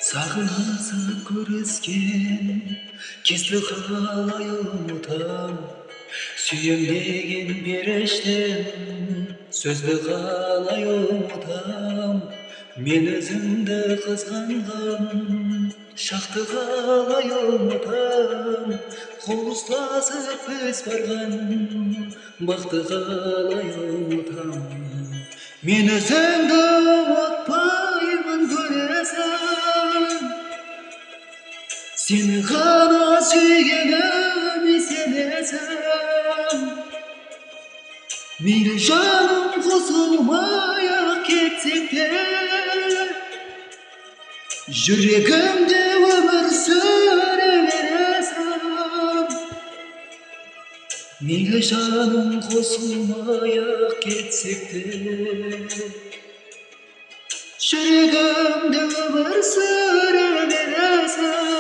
Сағынасың көріскен кезді қалай ұмытам, сүйем деген періштем сөзді қалай ұмытам. Мен өзіңді қызғанған шақты қалай ұмытам, қол ұстасып біз барған бақты қалай ұмытам. Мен өзіңді ұмытпаймын көресің, сені ғана сүйгеніме сенесің. Мейлі жаным қосылмай-ақ кетсек те, жүрегімде өмір сүре бересің. Мейлі жаным қосылмай-ақ кетсек те, жүрегімде өмір сүре бересің.